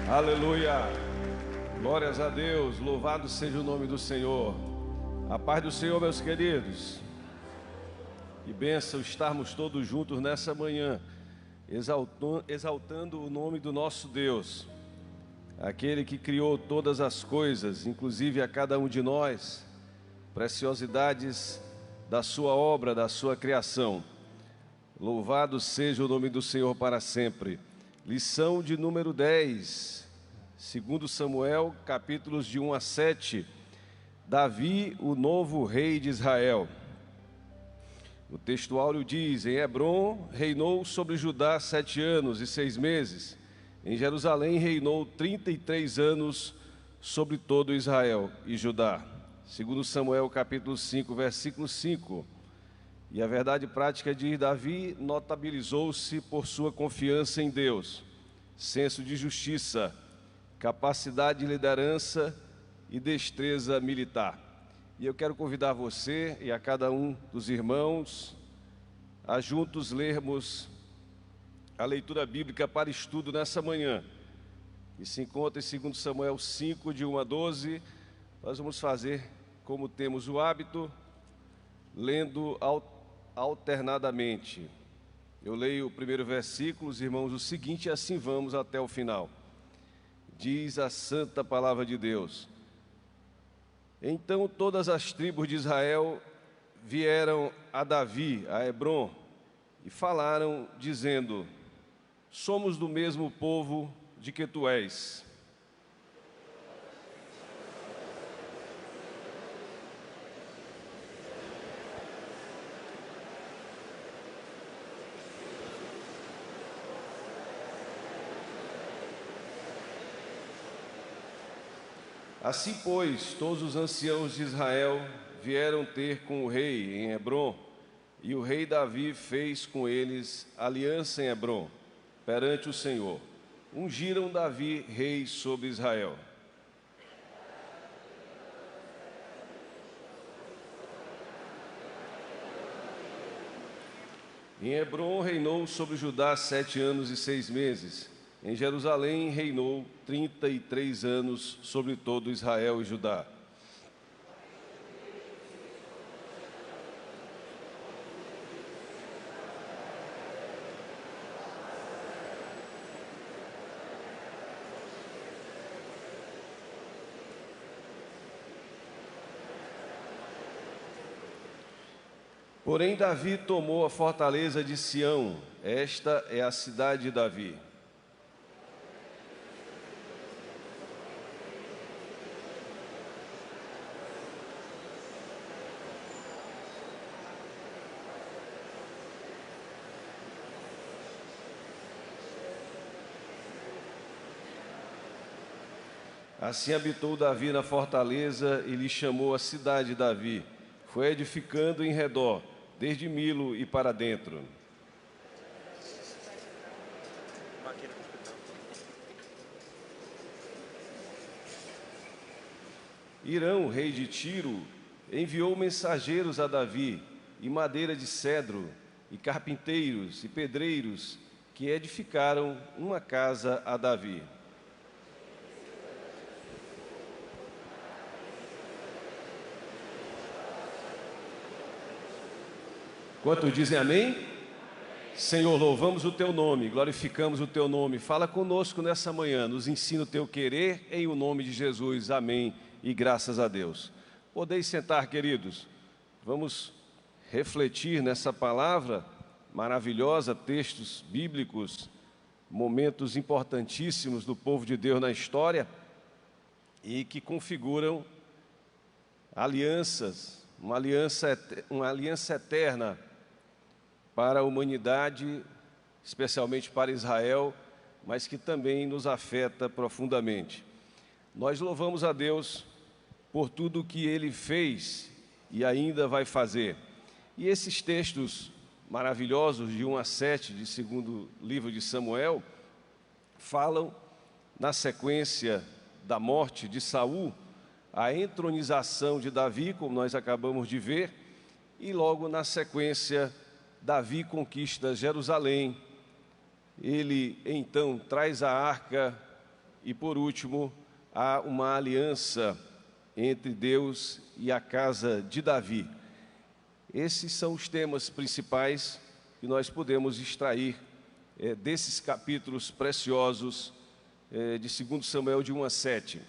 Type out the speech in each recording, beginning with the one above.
Aleluia, glórias a Deus, louvado seja o nome do Senhor. A paz do Senhor, meus queridos. Que bênção estarmos todos juntos nessa manhã, exaltando o nome do nosso Deus, aquele que criou todas as coisas, inclusive a cada um de nós, preciosidades da sua obra, da sua criação. Louvado seja o nome do Senhor para sempre. Lição de número 10, segundo Samuel, capítulos de 1 a 7. Davi, o novo rei de Israel. O texto áureo diz: em Hebrom reinou sobre Judá 7 anos e 6 meses. Em Jerusalém reinou 33 anos sobre todo Israel e Judá. Segundo Samuel, capítulo 5, versículo 5. E a verdade prática diz: Davi notabilizou-se por sua confiança em Deus, senso de justiça, capacidade de liderança e destreza militar. E eu quero convidar você e a cada um dos irmãos a juntos lermos a leitura bíblica para estudo nessa manhã, que se encontra em 2 Samuel 5, de 1 a 12. Nós vamos fazer como temos o hábito, lendo alternadamente. Eu leio o primeiro versículo, os irmãos, o seguinte, e assim vamos até o final. Diz a santa palavra de Deus: então todas as tribos de Israel vieram a Davi, a Hebrom, e falaram, dizendo: somos do mesmo povo de que tu és. Assim, pois, todos os anciãos de Israel vieram ter com o rei em Hebrom, e o rei Davi fez com eles aliança em Hebrom, perante o Senhor. Ungiram Davi rei sobre Israel. Em Hebrom reinou sobre Judá 7 anos e 6 meses. Em Jerusalém reinou 33 anos sobre todo Israel e Judá. Porém, Davi tomou a fortaleza de Sião. Esta é a cidade de Davi. Assim habitou Davi na fortaleza e lhe chamou a cidade de Davi. Foi edificando em redor, desde Milo e para dentro. Irão, rei de Tiro, enviou mensageiros a Davi, e madeira de cedro, e carpinteiros e pedreiros, que edificaram uma casa a Davi. Quantos dizem amém? Senhor, louvamos o Teu nome, glorificamos o Teu nome. Fala conosco nessa manhã, nos ensina o Teu querer, em o nome de Jesus. Amém e graças a Deus. Podeis sentar, queridos. Vamos refletir nessa palavra maravilhosa, textos bíblicos, momentos importantíssimos do povo de Deus na história e que configuram alianças, uma aliança eterna para a humanidade, especialmente para Israel, mas que também nos afeta profundamente. Nós louvamos a Deus por tudo que Ele fez e ainda vai fazer. E esses textos maravilhosos de 1 a 7, de segundo livro de Samuel, falam na sequência da morte de Saul, a entronização de Davi, como nós acabamos de ver, e logo na sequência Davi conquista Jerusalém. Ele então traz a arca e, por último, há uma aliança entre Deus e a casa de Davi. Esses são os temas principais que nós podemos extrair desses capítulos preciosos de 2 Samuel, de 1 a 7.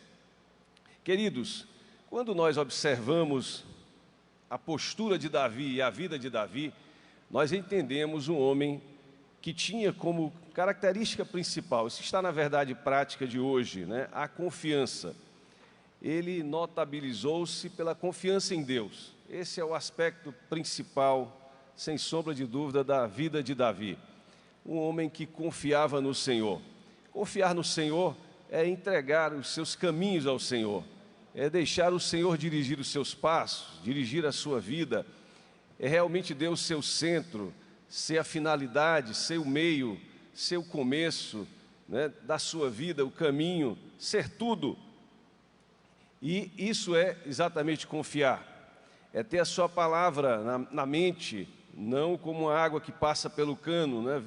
Queridos, quando nós observamos a postura de Davi e a vida de Davi, nós entendemos um homem que tinha como característica principal, isso está na verdade prática de hoje, né, a confiança. Ele notabilizou-se pela confiança em Deus. Esse é o aspecto principal, sem sombra de dúvida, da vida de Davi. Um homem que confiava no Senhor. Confiar no Senhor é entregar os seus caminhos ao Senhor, é deixar o Senhor dirigir os seus passos, dirigir a sua vida, é realmente Deus ser o centro, ser a finalidade, ser o meio, ser o começo, né, da sua vida, o caminho, ser tudo. E isso é exatamente confiar, é ter a sua palavra na mente, não como a água que passa pelo cano, né?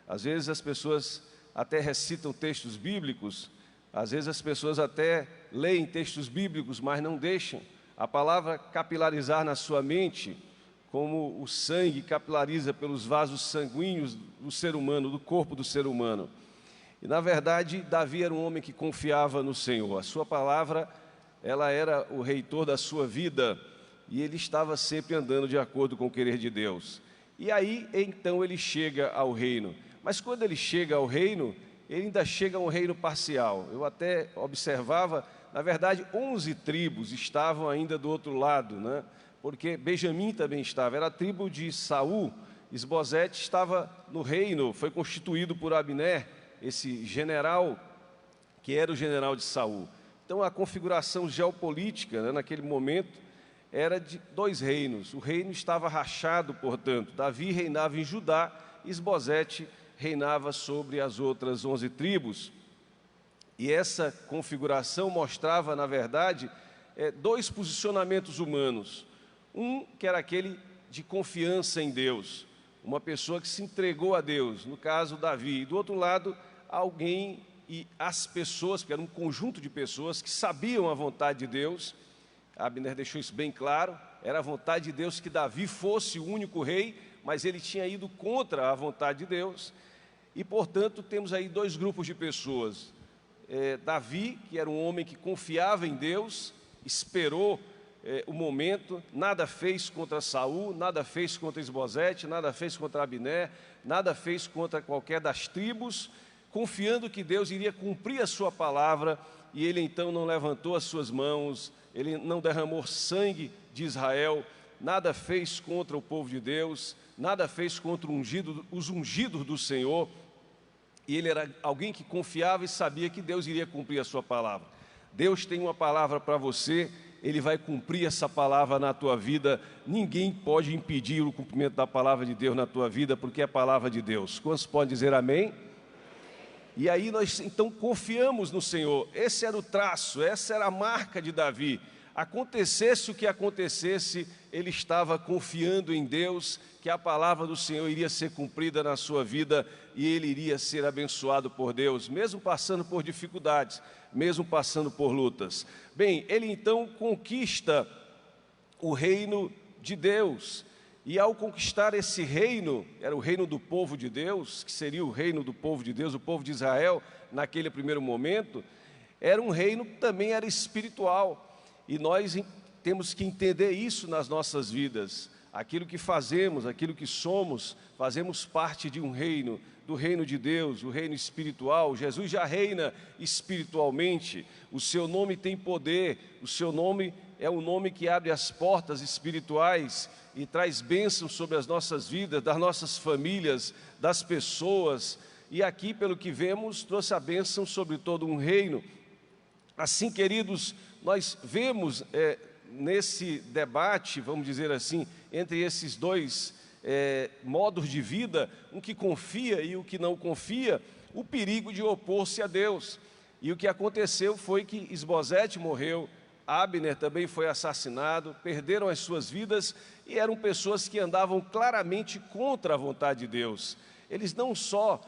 Às vezes as pessoas até recitam textos bíblicos, às vezes as pessoas até leem textos bíblicos, mas não deixam a palavra capilarizar na sua mente, como o sangue capilariza pelos vasos sanguíneos do ser humano, do corpo do ser humano. E, na verdade, Davi era um homem que confiava no Senhor. A sua palavra, ela era o reitor da sua vida, e ele estava sempre andando de acordo com o querer de Deus. E aí, então, ele chega ao reino. Mas quando ele chega ao reino, ele ainda chega a um reino parcial. Eu até observava, na verdade, 11 tribos estavam ainda do outro lado, né? Porque Benjamim também estava, era a tribo de Saul. Isbosete estava no reino, foi constituído por Abner, esse general, que era o general de Saul. Então, a configuração geopolítica, né, naquele momento, era de 2 reinos. O reino estava rachado, portanto. Davi reinava em Judá, Isbosete reinava sobre as outras 11 tribos. E essa configuração mostrava, na verdade, 2 posicionamentos humanos. Um que era aquele de confiança em Deus, uma pessoa que se entregou a Deus, no caso Davi. E do outro lado, alguém e as pessoas, que era um conjunto de pessoas que sabiam a vontade de Deus. Abner deixou isso bem claro, era a vontade de Deus que Davi fosse o único rei, mas ele tinha ido contra a vontade de Deus. E, portanto, temos aí 2 grupos de pessoas. Davi, que era um homem que confiava em Deus, esperou o momento, nada fez contra Saul, nada fez contra Isbosete, nada fez contra Abner, nada fez contra qualquer das tribos, confiando que Deus iria cumprir a sua palavra, e ele então não levantou as suas mãos, ele não derramou sangue de Israel, nada fez contra o povo de Deus, nada fez contra os ungidos do Senhor, e ele era alguém que confiava e sabia que Deus iria cumprir a sua palavra. Deus tem uma palavra para você, Ele vai cumprir essa palavra na tua vida. Ninguém pode impedir o cumprimento da palavra de Deus na tua vida, porque é a palavra de Deus. Quantos podem dizer amém? E aí nós então confiamos no Senhor. Esse era o traço, essa era a marca de Davi. Acontecesse o que acontecesse, ele estava confiando em Deus, que a palavra do Senhor iria ser cumprida na sua vida e ele iria ser abençoado por Deus, mesmo passando por dificuldades, mesmo passando por lutas. Bem, ele então conquista o reino de Deus, e ao conquistar esse reino, era o reino do povo de Deus, que seria o reino do povo de Deus, o povo de Israel, naquele primeiro momento, era um reino que também era espiritual. E nós temos que entender isso nas nossas vidas. Aquilo que fazemos, aquilo que somos, fazemos parte de um reino, do reino de Deus, o reino espiritual. Jesus já reina espiritualmente, o seu nome tem poder, o seu nome é um nome que abre as portas espirituais e traz bênçãos sobre as nossas vidas, das nossas famílias, das pessoas. E aqui, pelo que vemos, trouxe a bênção sobre todo um reino. Assim, queridos, nós vemos nesse debate, vamos dizer assim, entre esses dois modos de vida, um que confia e o que não confia, o perigo de opor-se a Deus. E o que aconteceu foi que Isbosete morreu, Abner também foi assassinado, perderam as suas vidas e eram pessoas que andavam claramente contra a vontade de Deus. Eles não só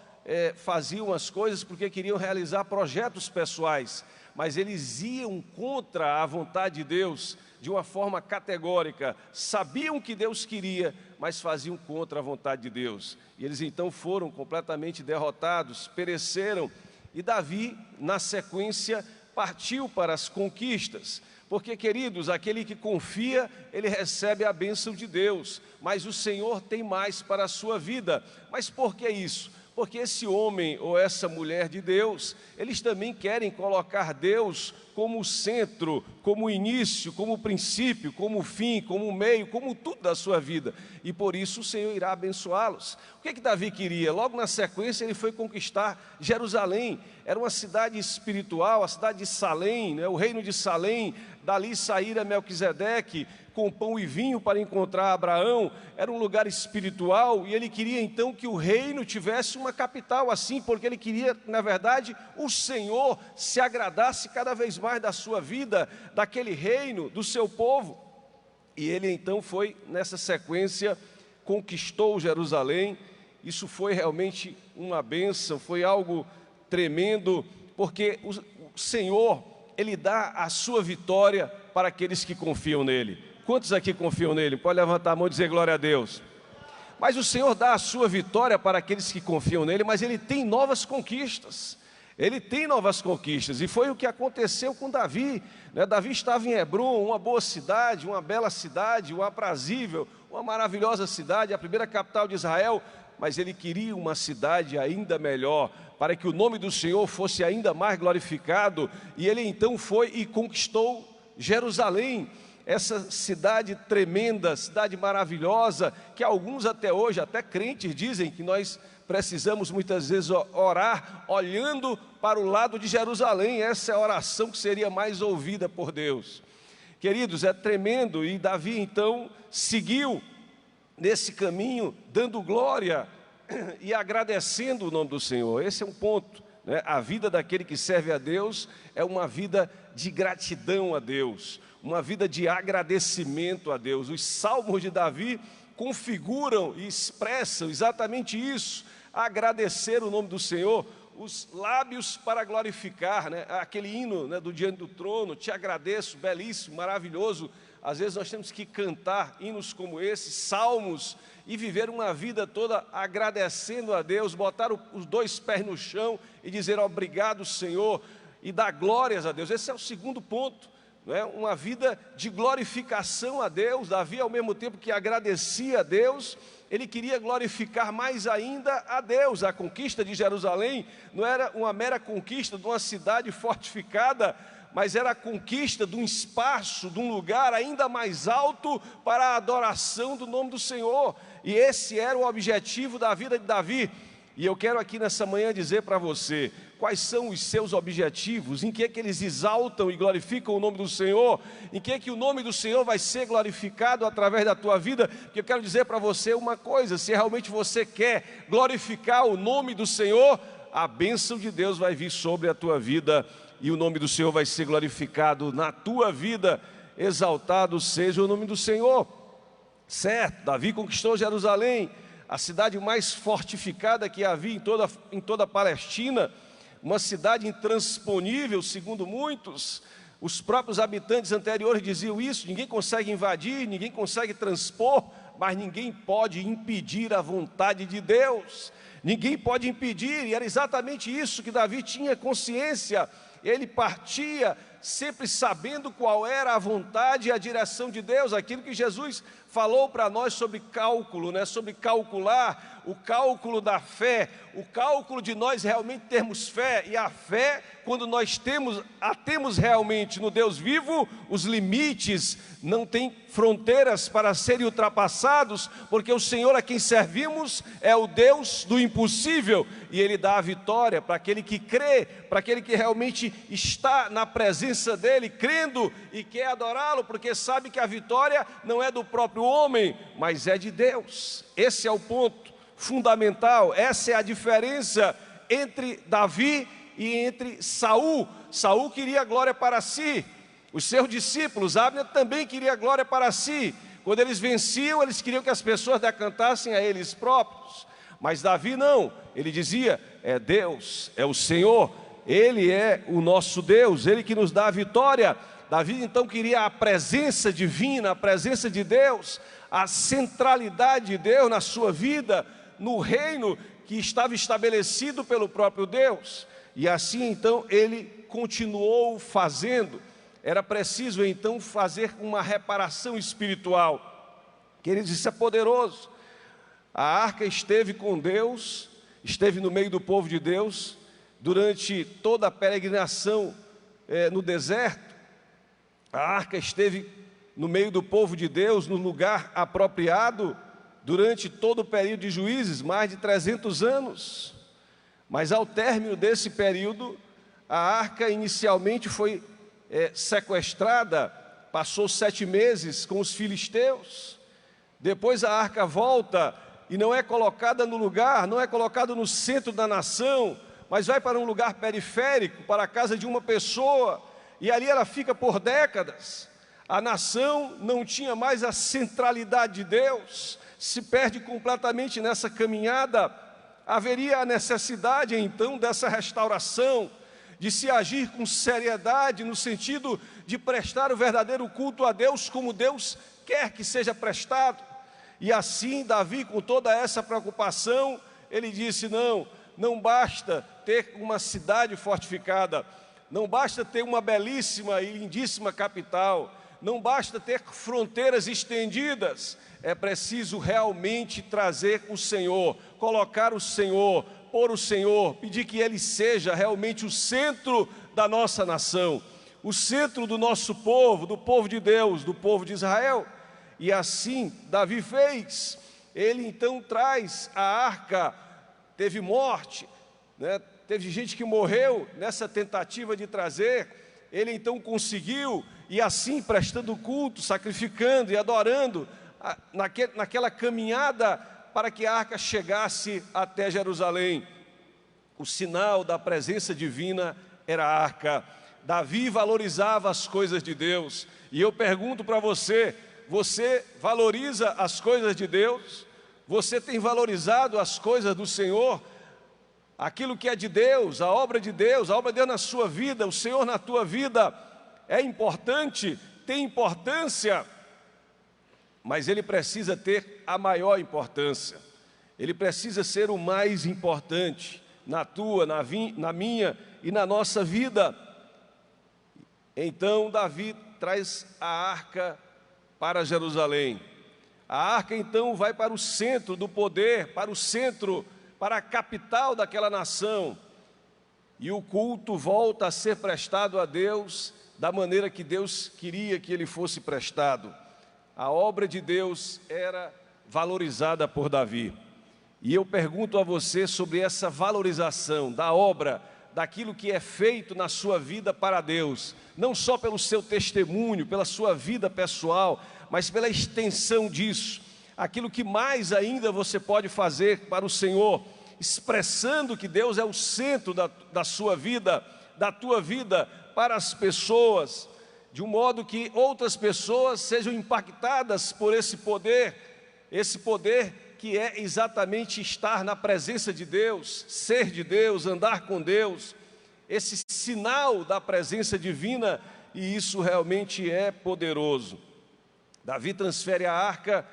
faziam as coisas porque queriam realizar projetos pessoais, mas eles iam contra a vontade de Deus de uma forma categórica. Sabiam o que Deus queria, mas faziam contra a vontade de Deus. E eles então foram completamente derrotados, pereceram. E Davi, na sequência, partiu para as conquistas. Porque, queridos, aquele que confia, ele recebe a bênção de Deus, mas o Senhor tem mais para a sua vida. Mas por que isso? Porque esse homem ou essa mulher de Deus, eles também querem colocar Deus como o centro, como o início, como o princípio, como o fim, como o meio, como tudo da sua vida. E por isso o Senhor irá abençoá-los. O que Davi queria? Logo na sequência ele foi conquistar Jerusalém. Era uma cidade espiritual, a cidade de Salém, o reino de Salém. Dali saíra Melquisedeque com pão e vinho para encontrar Abraão. Era um lugar espiritual e ele queria então que o reino tivesse uma capital assim, porque ele queria, na verdade, o Senhor se agradasse cada vez mais da sua vida, daquele reino, do seu povo. E ele então foi, nessa sequência, conquistou Jerusalém. Isso foi realmente uma bênção, foi algo tremendo, porque o Senhor, Ele dá a sua vitória para aqueles que confiam nele. Quantos aqui confiam nele? Pode levantar a mão e dizer glória a Deus. Mas o Senhor dá a sua vitória para aqueles que confiam nele, mas Ele tem novas conquistas. Ele tem novas conquistas, e foi o que aconteceu com Davi. Davi estava em Hebrom, uma boa cidade, uma bela cidade, uma aprazível, uma maravilhosa cidade, a primeira capital de Israel, mas ele queria uma cidade ainda melhor, para que o nome do Senhor fosse ainda mais glorificado, e ele então foi e conquistou Jerusalém, essa cidade tremenda, cidade maravilhosa, que alguns até hoje, até crentes, dizem que nós precisamos muitas vezes orar olhando para o lado de Jerusalém. Essa é a oração que seria mais ouvida por Deus. Queridos, é tremendo, e Davi então seguiu nesse caminho, dando glória e agradecendo o nome do Senhor. Esse é um ponto, A vida daquele que serve a Deus é uma vida de gratidão a Deus, uma vida de agradecimento a Deus. Os salmos de Davi configuram e expressam exatamente isso, agradecer o nome do Senhor, os lábios para glorificar, aquele hino do diante do trono, te agradeço, belíssimo, maravilhoso. Às vezes nós temos que cantar hinos como esse, salmos, e viver uma vida toda agradecendo a Deus, botar os dois pés no chão e dizer obrigado, Senhor, e dar glórias a Deus. Esse é o segundo ponto, uma vida de glorificação a Deus. Davi, ao mesmo tempo que agradecia a Deus, ele queria glorificar mais ainda a Deus. A conquista de Jerusalém não era uma mera conquista de uma cidade fortificada, mas era a conquista de um espaço, de um lugar ainda mais alto para a adoração do nome do Senhor. E esse era o objetivo da vida de Davi. E eu quero aqui nessa manhã dizer para você, quais são os seus objetivos, em que é que eles exaltam e glorificam o nome do Senhor, em que é que o nome do Senhor vai ser glorificado através da tua vida. Porque eu quero dizer para você uma coisa: se realmente você quer glorificar o nome do Senhor, a bênção de Deus vai vir sobre a tua vida, e o nome do Senhor vai ser glorificado na tua vida. Exaltado seja o nome do Senhor. Certo, Davi conquistou Jerusalém, a cidade mais fortificada que havia em toda a Palestina, uma cidade intransponível, segundo muitos. Os próprios habitantes anteriores diziam isso: ninguém consegue invadir, ninguém consegue transpor, mas ninguém pode impedir a vontade de Deus. Ninguém pode impedir, e era exatamente isso que Davi tinha consciência. Ele partia sempre sabendo qual era a vontade e a direção de Deus, aquilo que Jesus falou para nós sobre cálculo, sobre calcular, o cálculo da fé, o cálculo de nós realmente termos fé. E a fé, quando nós temos realmente no Deus vivo, os limites não têm fronteiras para serem ultrapassados, porque o Senhor a quem servimos é o Deus do impossível, e Ele dá a vitória para aquele que crê, para aquele que realmente está na presença dEle, crendo e quer adorá-lo, porque sabe que a vitória não é do próprio homem, mas é de Deus. Esse é o ponto fundamental, essa é a diferença entre Davi e entre Saul. Saul queria glória para si, os seus discípulos, Abner, também queria glória para si. Quando eles venciam, eles queriam que as pessoas decantassem a eles próprios. Mas Davi não, ele dizia: é Deus, é o Senhor, Ele é o nosso Deus, Ele que nos dá a vitória. Davi então queria a presença divina, a presença de Deus, a centralidade de Deus na sua vida, no reino que estava estabelecido pelo próprio Deus. E assim então ele continuou fazendo. Era preciso então fazer uma reparação espiritual. Queridos, isso é poderoso. A arca esteve com Deus, esteve no meio do povo de Deus, durante toda a peregrinação no deserto. A arca esteve no meio do povo de Deus, no lugar apropriado, durante todo o período de Juízes, mais de 300 anos. Mas ao término desse período, a arca inicialmente foi sequestrada, passou 7 meses com os filisteus. Depois a arca volta e não é colocada no lugar, não é colocada no centro da nação, mas vai para um lugar periférico, para a casa de uma pessoa, e ali ela fica por décadas. A nação não tinha mais a centralidade de Deus, se perde completamente nessa caminhada. Haveria a necessidade então dessa restauração, de se agir com seriedade, no sentido de prestar o verdadeiro culto a Deus como Deus quer que seja prestado. E assim Davi, com toda essa preocupação, ele disse: não basta ter uma cidade fortificada, não basta ter uma belíssima e lindíssima capital, não basta ter fronteiras estendidas, é preciso realmente trazer o Senhor, colocar o Senhor, pôr o Senhor, pedir que Ele seja realmente o centro da nossa nação, o centro do nosso povo, do povo de Deus, do povo de Israel. E assim Davi fez. Ele então traz a arca. Teve morte, teve gente que morreu nessa tentativa de trazer. Ele então conseguiu, e assim prestando culto, sacrificando e adorando, naquela caminhada para que a arca chegasse até Jerusalém. O sinal da presença divina era a arca. Davi valorizava as coisas de Deus. E eu pergunto para você: você valoriza as coisas de Deus? Você tem valorizado as coisas do Senhor? Aquilo que é de Deus, a obra de Deus na sua vida, o Senhor na tua vida, é importante, tem importância, mas ele precisa ter a maior importância. Ele precisa ser o mais importante na tua, na minha e na nossa vida. Então Davi traz a arca para Jerusalém. A arca então vai para o centro do poder, para a capital daquela nação. E o culto volta a ser prestado a Deus da maneira que Deus queria que ele fosse prestado. A obra de Deus era valorizada por Davi. E eu pergunto a você sobre essa valorização da obra, daquilo que é feito na sua vida para Deus, não só pelo seu testemunho, pela sua vida pessoal, mas pela extensão disso, aquilo que mais ainda você pode fazer para o Senhor, expressando que Deus é o centro da sua vida, da tua vida, para as pessoas, de um modo que outras pessoas sejam impactadas por esse poder que é exatamente estar na presença de Deus, ser de Deus, andar com Deus, esse sinal da presença divina, e isso realmente é poderoso. Davi transfere a arca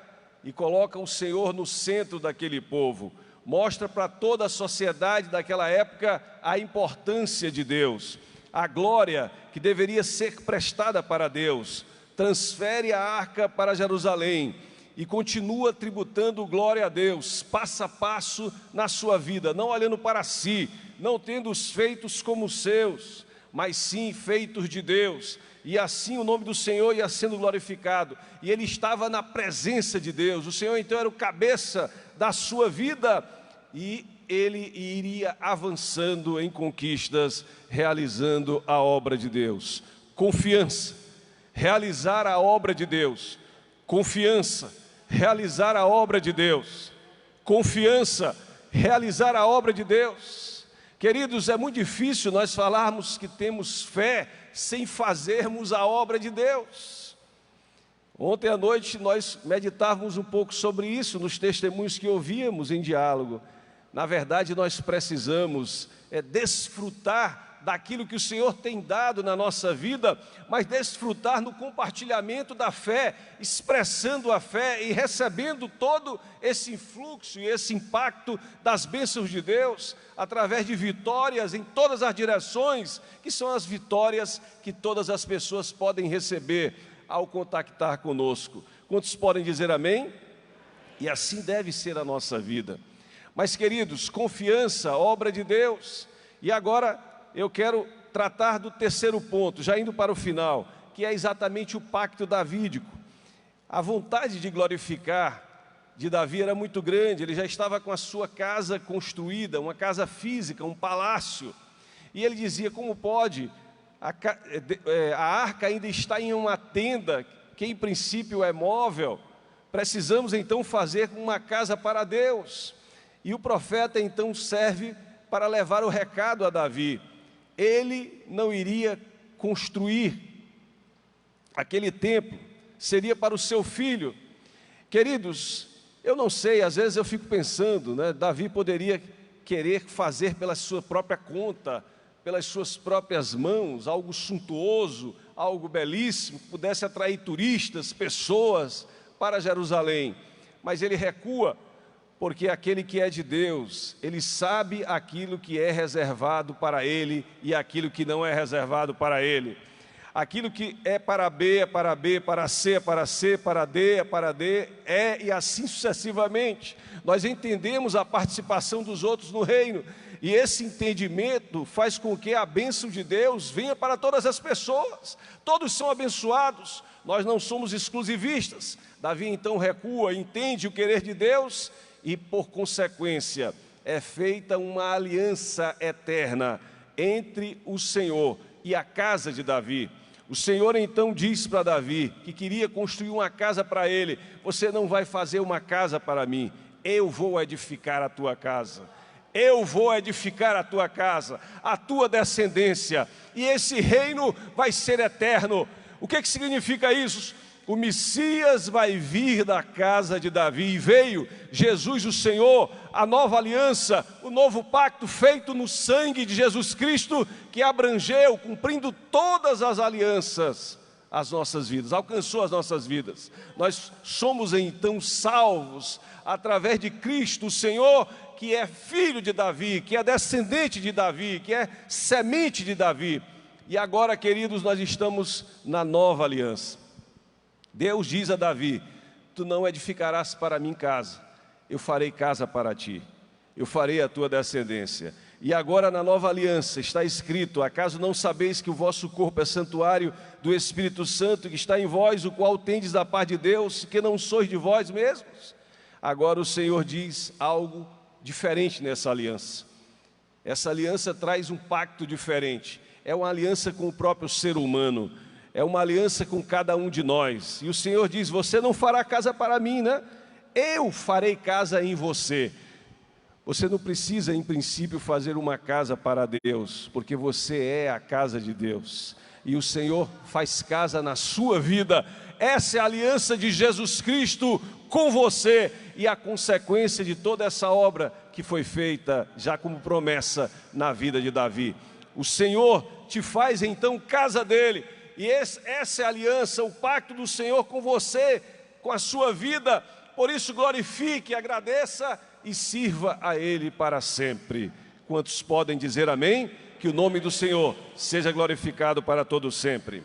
e coloca o Senhor no centro daquele povo, mostra para toda a sociedade daquela época a importância de Deus, a glória que deveria ser prestada para Deus. Transfere a arca para Jerusalém e continua tributando glória a Deus, passo a passo na sua vida, não olhando para si, não tendo os feitos como seus, mas sim feitos de Deus. E assim o nome do Senhor ia sendo glorificado, e ele estava na presença de Deus. O Senhor então era o cabeça da sua vida, e ele iria avançando em conquistas, realizando a obra de Deus. Confiança, realizar a obra de Deus. Confiança, realizar a obra de Deus. Confiança, realizar a obra de Deus. Queridos, é muito difícil nós falarmos que temos fé sem fazermos a obra de Deus. Ontem à noite nós meditávamos um pouco sobre isso nos testemunhos que ouvíamos em diálogo. Na verdade, nós precisamos desfrutar daquilo que o Senhor tem dado na nossa vida, mas desfrutar no compartilhamento da fé, expressando a fé e recebendo todo esse influxo e esse impacto das bênçãos de Deus, através de vitórias em todas as direções, que são as vitórias que todas as pessoas podem receber ao contactar conosco. Quantos podem dizer amém? E assim deve ser a nossa vida. Mas, queridos, confiança, obra de Deus. E agora eu quero tratar do terceiro ponto, já indo para o final, que é exatamente o pacto davídico. A vontade de glorificar de Davi era muito grande, ele já estava com a sua casa construída, uma casa física, um palácio. E ele dizia, como pode? A arca ainda está em uma tenda, que em princípio é móvel, precisamos então fazer uma casa para Deus. E o profeta então serve para levar o recado a Davi. Ele não iria construir aquele templo, seria para o seu filho. Queridos, eu não sei, às vezes eu fico pensando, Davi poderia querer fazer pela sua própria conta, pelas suas próprias mãos, algo suntuoso, algo belíssimo, que pudesse atrair turistas, pessoas para Jerusalém. Mas ele recua, porque aquele que é de Deus, ele sabe aquilo que é reservado para ele e aquilo que não é reservado para ele. Aquilo que é para B é para B, para C é para C, para D é para D, e assim sucessivamente. Nós entendemos a participação dos outros no reino, e esse entendimento faz com que a bênção de Deus venha para todas as pessoas. Todos são abençoados, nós não somos exclusivistas. Davi então recua, entende o querer de Deus, e por consequência é feita uma aliança eterna entre o Senhor e a casa de Davi. O Senhor então diz para Davi, que queria construir uma casa para ele: você não vai fazer uma casa para mim, eu vou edificar a tua casa. Eu vou edificar a tua casa, a tua descendência, e esse reino vai ser eterno. O que significa isso? O Messias vai vir da casa de Davi, e veio Jesus o Senhor, a nova aliança, o novo pacto feito no sangue de Jesus Cristo, que abrangeu, cumprindo todas as alianças, as nossas vidas, alcançou as nossas vidas. Nós somos então salvos através de Cristo o Senhor, que é filho de Davi, que é descendente de Davi, que é semente de Davi. E agora, queridos, nós estamos na nova aliança. Deus diz a Davi: tu não edificarás para mim casa, eu farei casa para ti, eu farei a tua descendência. E agora na nova aliança está escrito: acaso não sabeis que o vosso corpo é santuário do Espírito Santo que está em vós, o qual tendes da parte de Deus, que não sois de vós mesmos? Agora o Senhor diz algo diferente nessa aliança. Essa aliança traz um pacto diferente, é uma aliança com o próprio ser humano, é uma aliança com cada um de nós. E o Senhor diz: você não fará casa para mim, eu farei casa em você. Você não precisa, em princípio, fazer uma casa para Deus, porque você é a casa de Deus, e o Senhor faz casa na sua vida. Essa é a aliança de Jesus Cristo com você, e a consequência de toda essa obra que foi feita, já como promessa na vida de Davi. O Senhor te faz então casa dele, e essa é a aliança, o pacto do Senhor com você, com a sua vida. Por isso glorifique, agradeça e sirva a Ele para sempre. Quantos podem dizer amém? Que o nome do Senhor seja glorificado para todo sempre.